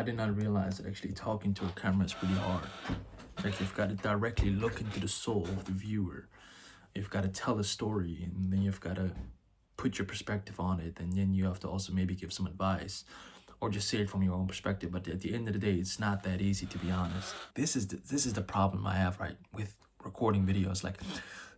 I did not realize that actually talking to a camera is really hard. Like you've got to directly look into the soul of the viewer. You've got to tell a story, and then you've got to put your perspective on it, and then you have to also maybe give some advice or just say it from your own perspective. But at the end of the day, it's not that easy, to be honest. This is the problem I have, right, with recording videos. Like,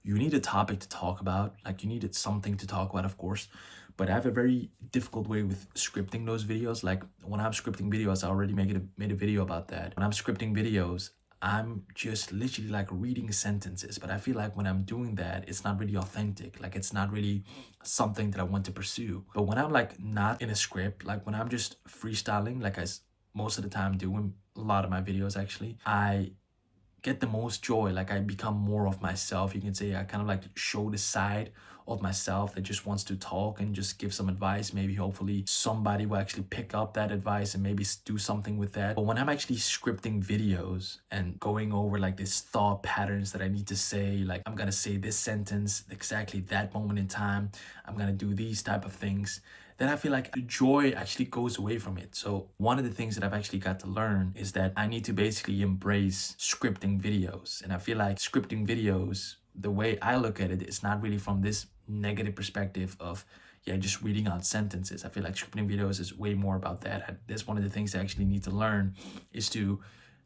you need a topic to talk about, like you needed something to talk about, of course, but I have a very difficult way with scripting those videos. Like, when I'm scripting videos, I already made a video about that. When I'm scripting videos, I'm just literally like reading sentences, but I feel like when I'm doing that, it's not really authentic. Like, it's not really something that I want to pursue. But when I'm like not in a script, like when I'm just freestyling, like most of the time do in a lot of my videos, actually, I get the most joy. Like, I become more of myself, you can say. I kind of like show the side of myself that just wants to talk and just give some advice. Maybe hopefully somebody will actually pick up that advice and maybe do something with that. But when I'm actually scripting videos and going over like this thought patterns that I need to say, like I'm gonna say this sentence exactly that moment in time, I'm gonna do these type of things, then I feel like the joy actually goes away from it. So one of the things that I've actually got to learn is that I need to basically embrace scripting videos. And I feel like scripting videos, the way I look at it, is not really from this negative perspective of, yeah, just reading out sentences. I feel like scripting videos is way more about that. That's one of the things I actually need to learn, is to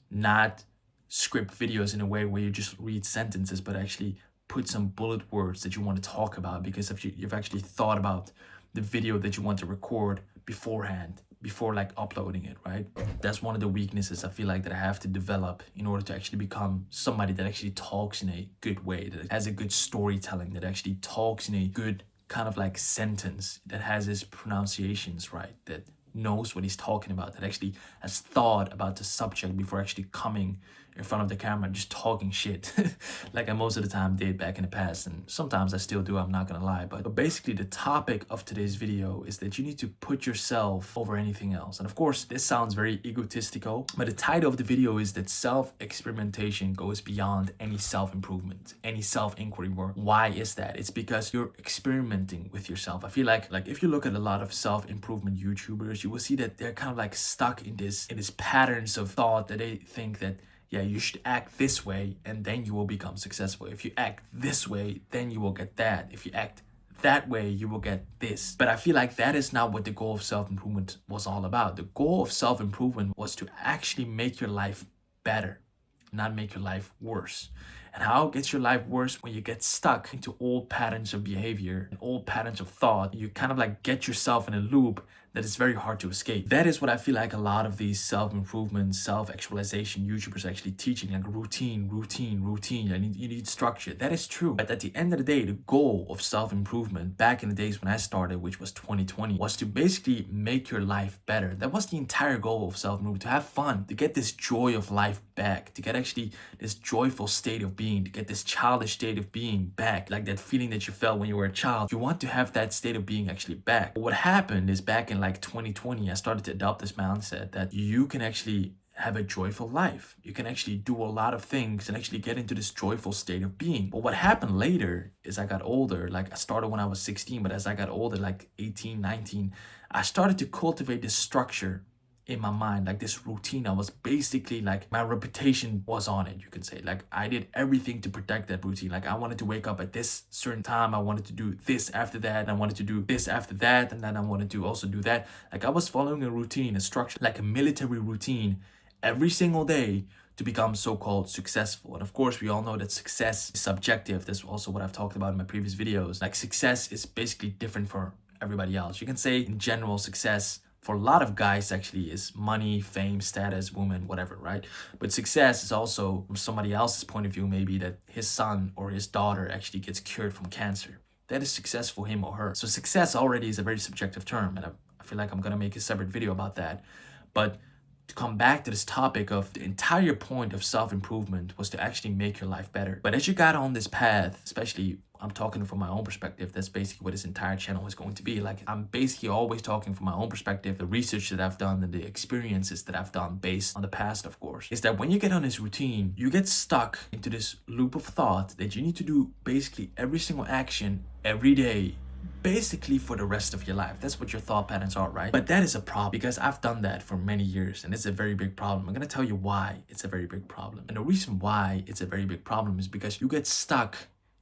not script videos in a way where you just read sentences, but actually put some bullet words that you want to talk about, because if you've actually thought about the video that you want to record beforehand, before like uploading it, right? That's one of the weaknesses I feel like that I have to develop in order to actually become somebody that actually talks in a good way, that has a good storytelling, that actually talks in a good kind of like sentence, that has his pronunciations right, that knows what he's talking about, that actually has thought about the subject before actually coming in front of the camera and just talking shit like I most of the time did back in the past, and sometimes I still do, I'm not gonna lie. But basically the topic of today's video is that you need to put yourself over anything else. And of course this sounds very egotistical, but the title of the video is that self-experimentation goes beyond any self-improvement, any self-inquiry work. Why is that? It's because you're experimenting with yourself. I feel like if you look at a lot of self-improvement YouTubers, you will see that they're kind of like stuck in this patterns of thought, that they think that, yeah, you should act this way and then you will become successful. If you act this way, then you will get that. If you act that way, you will get this. But I feel like that is not what the goal of self-improvement was all about. The goal of self-improvement was to actually make your life better, not make your life worse. And how it gets your life worse? When you get stuck into old patterns of behavior and old patterns of thought, you kind of like get yourself in a loop that is very hard to escape. That is what I feel like a lot of these self-improvement, self-actualization YouTubers are actually teaching, like routine. You need structure. That is true. But at the end of the day, the goal of self-improvement back in the days when I started, which was 2020, was to basically make your life better. That was the entire goal of self-improvement, to have fun, to get this joy of life back, to get actually this joyful state of being, to get this childish state of being back, like that feeling that you felt when you were a child. You want to have that state of being actually back. But what happened is, back in like 2020, I started to adopt this mindset that you can actually have a joyful life. You can actually do a lot of things and actually get into this joyful state of being. But what happened later is, I got older. Like, I started when I was 16, but as I got older, like 18, 19, I started to cultivate this structure in my mind, like this routine. I was basically like, my reputation was on it, you can say. Like, I did everything to protect that routine. Like, I wanted to wake up at this certain time, I wanted to do this after that, and I wanted to do this after that, and then I wanted to also do that. Like, I was following a routine, a structure, like a military routine every single day, to become so-called successful. And of course, we all know that success is subjective. That's also what I've talked about in my previous videos. Like, success is basically different for everybody else. You can say in general, success for a lot of guys actually is money, fame, status, woman, whatever, right? But success is also, from somebody else's point of view, maybe that his son or his daughter actually gets cured from cancer. That is success for him or her. So success already is a very subjective term, and I feel like I'm gonna make a separate video about that. But to come back to this topic of, the entire point of self-improvement was to actually make your life better. But as you got on this path, especially, I'm talking from my own perspective, that's basically what this entire channel is going to be. Like, I'm basically always talking from my own perspective, the research that I've done and the experiences that I've done based on the past, of course, is that when you get on this routine, you get stuck into this loop of thought that you need to do basically every single action every day basically for the rest of your life. That's what your thought patterns are, right? But that is a problem because I've done that for many years and it's a very big problem. I'm gonna tell you why it's a very big problem. And the reason why it's a very big problem is because you get stuck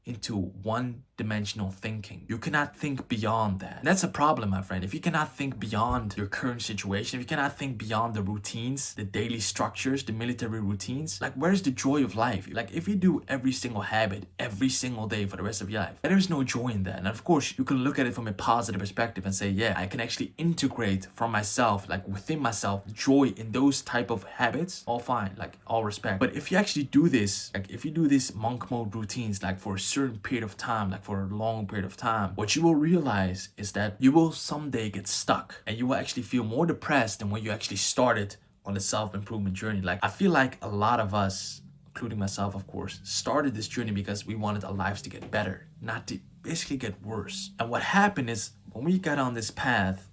into one-dimensional thinking. You cannot think beyond that. And that's a problem, my friend. If you cannot think beyond your current situation, if you cannot think beyond the routines, the daily structures, the military routines, like where's the joy of life? Like if you do every single habit every single day for the rest of your life, there is no joy in that. And of course, you can look at it from a positive perspective and say, yeah, I can actually integrate from myself, like within myself, joy in those type of habits. All fine, like all respect. But if you actually do this, like if you do this monk mode routines, like for a certain period of time, like for a long period of time, what you will realize is that you will someday get stuck and you will actually feel more depressed than when you actually started on the self-improvement journey. Like I feel like a lot of us, including myself of course, started this journey because we wanted our lives to get better, not to basically get worse. And what happened is when we got on this path,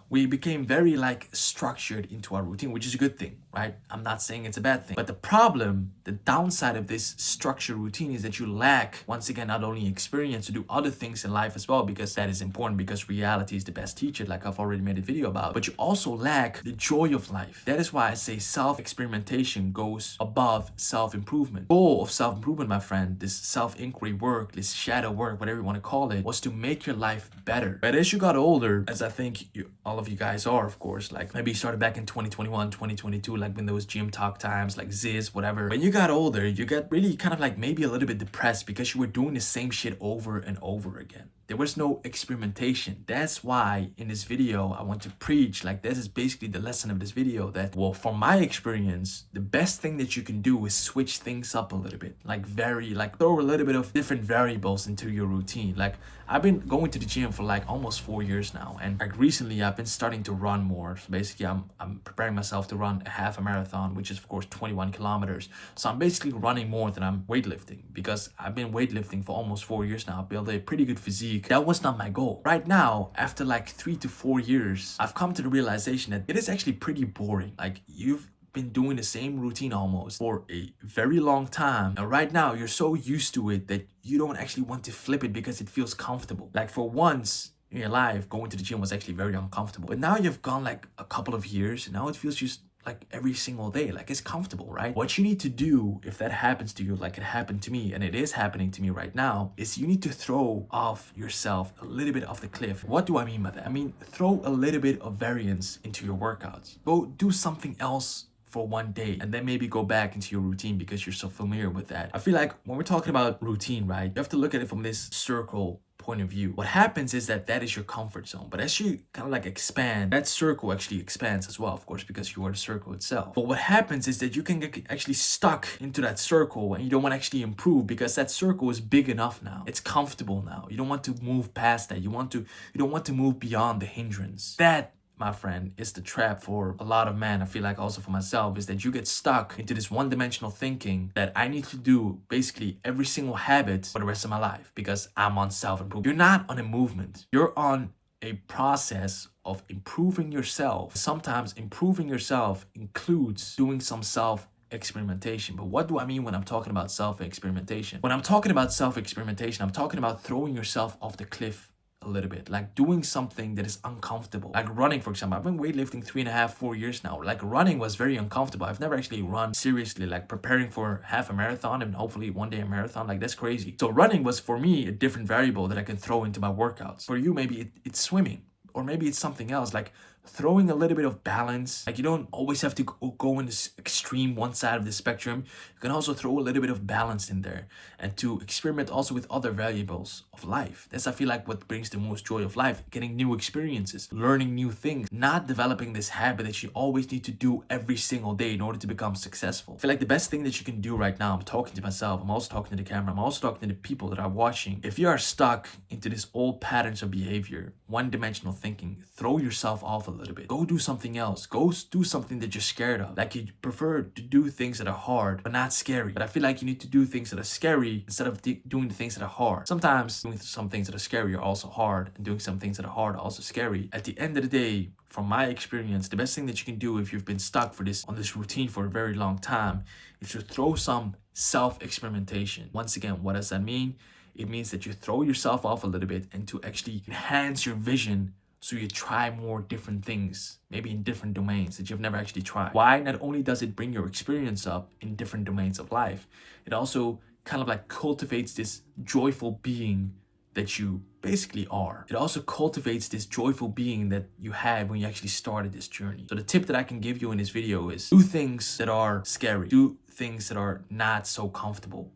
we became very like structured into our routine, which is a good thing, right? I'm not saying it's a bad thing. But the problem, the downside of this structured routine is that you lack, once again, not only experience to do other things in life as well, because that is important, because reality is the best teacher, like I've already made a video about, but you also lack the joy of life. That is why I say self-experimentation goes above self-improvement. Goal of self-improvement, my friend, this self-inquiry work, this shadow work, whatever you want to call it, was to make your life better. But as you got older, as I think all of you guys are, of course, like maybe you started back in 2021, 2022, like when there was gym talk times, like Ziz, whatever. When you got older, you got really kind of like maybe a little bit depressed because you were doing the same shit over and over again. There was no experimentation. That's why in this video, I want to preach, like this is basically the lesson of this video, that, well, from my experience, the best thing that you can do is switch things up a little bit. Like throw a little bit of different variables into your routine. Like I've been going to the gym for like almost 4 years now. And like recently I've been starting to run more. So basically I'm preparing myself to run a half a marathon, which is of course 21 kilometers. So I'm basically running more than I'm weightlifting because I've been weightlifting for almost 4 years now. I built a pretty good physique. That was not my goal. Right now, after like 3 to 4 years, I've come to the realization that it is actually pretty boring. Like you've been doing the same routine almost for a very long time, and right now you're so used to it that you don't actually want to flip it because it feels comfortable. Like for once in your life, going to the gym was actually very uncomfortable, but now you've gone like a couple of years and now it feels just like every single day, like it's comfortable, right? What you need to do if that happens to you, like it happened to me, and it is happening to me right now, is you need to throw off yourself a little bit off the cliff. What do I mean by that? I mean, throw a little bit of variance into your workouts. Go do something else for one day and then maybe go back into your routine because you're so familiar with that. I feel like when we're talking about routine, right, you have to look at it from this circle point of view. What happens is that is your comfort zone, but as you kind of like expand, that circle actually expands as well, of course, because you are the circle itself. But what happens is that you can get actually stuck into that circle and you don't want to actually improve because that circle is big enough now. It's comfortable now. You don't want to move past that. You don't want to move beyond the hindrance. That, my friend, is the trap for a lot of men. I feel like also for myself, is that you get stuck into this one-dimensional thinking that I need to do basically every single habit for the rest of my life because I'm on self-improvement. You're not on a movement. You're on a process of improving yourself. Sometimes improving yourself includes doing some self-experimentation. But what do I mean when I'm talking about self-experimentation? When I'm talking about self-experimentation, I'm talking about throwing yourself off the cliff a little bit, like doing something that is uncomfortable, like running, for example. I've been weightlifting 3.5-4 years now. Like running was very uncomfortable. I've never actually run seriously, like preparing for half a marathon and hopefully one day a marathon. Like that's crazy. So running was for me a different variable that I can throw into my workouts. For you, maybe it's swimming, or maybe it's something else, like throwing a little bit of balance. Like you don't always have to go in this extreme one side of the spectrum. You can also throw a little bit of balance in there and to experiment also with other variables of life. That's, I feel like, what brings the most joy of life: getting new experiences, learning new things, not developing this habit that you always need to do every single day in order to become successful. I feel like the best thing that you can do right now, I'm talking to myself, I'm also talking to the camera, I'm also talking to the people that are watching. If you are stuck into this old patterns of behavior, one-dimensional thinking, throw yourself off a little bit. Go do something else. Go do something that you're scared of. Like you prefer to do things that are hard but not scary. But I feel like you need to do things that are scary instead of doing the things that are hard. Sometimes doing some things that are scary are also hard, and doing some things that are hard are also scary. At the end of the day, from my experience, the best thing that you can do if you've been stuck on this routine for a very long time is to throw some self-experimentation. Once again, what does that mean? It means that you throw yourself off a little bit and to actually enhance your vision, so you try more different things, maybe in different domains that you've never actually tried. Why? Not only does it bring your experience up in different domains of life, it also kind of like cultivates this joyful being that you basically are. It also cultivates this joyful being that you had when you actually started this journey. So the tip that I can give you in this video is do things that are scary. Do things that are not so comfortable.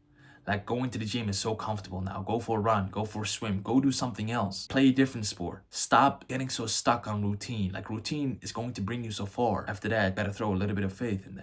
Like going to the gym is so comfortable now. Go for a run, go for a swim, go do something else. Play a different sport. Stop getting so stuck on routine. Like routine is going to bring you so far. After that, you gotta throw a little bit of faith in there.